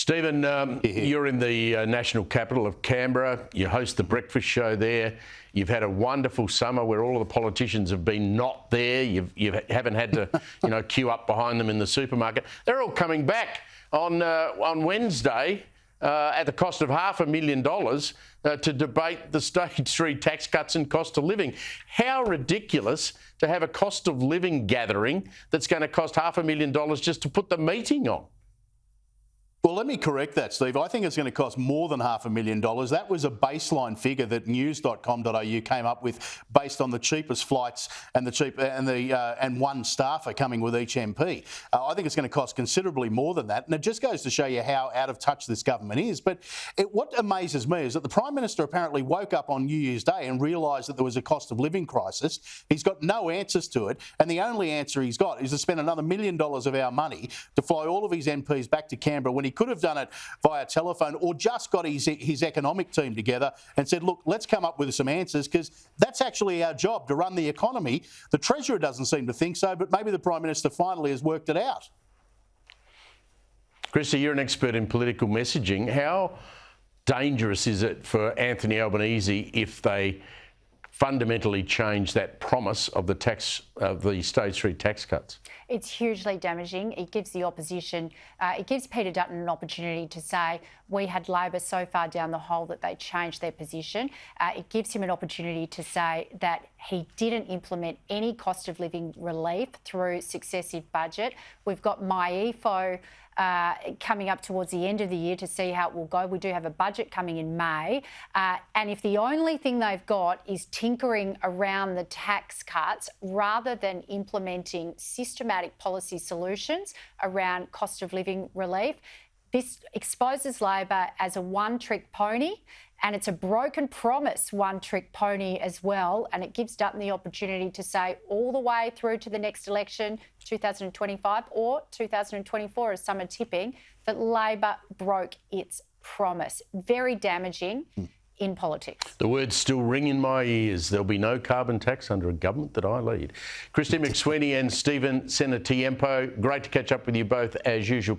Stephen, you're in the national capital of Canberra. You host the breakfast show there. You've had a wonderful summer where all of the politicians have been not there. You haven't had to, queue up behind them in the supermarket. They're all coming back on Wednesday at the cost of $500,000 to debate the stage 3 tax cuts and cost of living. How ridiculous to have a cost of living gathering that's going to cost $500,000 just to put the meeting on. Well, let me correct that, Steve. I think it's going to cost more than $500,000. That was a baseline figure that news.com.au came up with based on the cheapest flights and one staffer coming with each MP. I think it's going to cost considerably more than that, and it just goes to show you how out of touch this government is. But what amazes me is that the Prime Minister apparently woke up on New Year's Day and realised that there was a cost of living crisis. He's got no answers to it, and the only answer he's got is to spend another $1 million of our money to fly all of his MPs back to Canberra when he could have done it via telephone, or just got his economic team together and said, look, let's come up with some answers, because that's actually our job, to run the economy. The Treasurer doesn't seem to think so, but maybe the Prime Minister finally has worked it out. Christy, you're an expert in political messaging. How dangerous is it for Anthony Albanese if they fundamentally change that promise of the stage 3 tax cuts? It's hugely damaging. It gives the opposition, it gives Peter Dutton an opportunity to say, we had Labor so far down the hole that they changed their position. It gives him an opportunity to say that he didn't implement any cost of living relief through successive budget. We've got MyEFO coming up towards the end of the year to see how it will go. We do have a budget coming in May. And if the only thing they've got is tinkering around the tax cuts rather than implementing systematic policy solutions around cost of living relief, this exposes Labor as a one-trick pony, and it's a broken promise one-trick pony as well. And it gives Dutton the opportunity to say all the way through to the next election, 2025 or 2024, as some are tipping, that Labor broke its promise. Very damaging in politics. The words still ring in my ears. There'll be no carbon tax under a government that I lead. Christy McSweeney and Stephen Cenatiempo, great to catch up with you both as usual.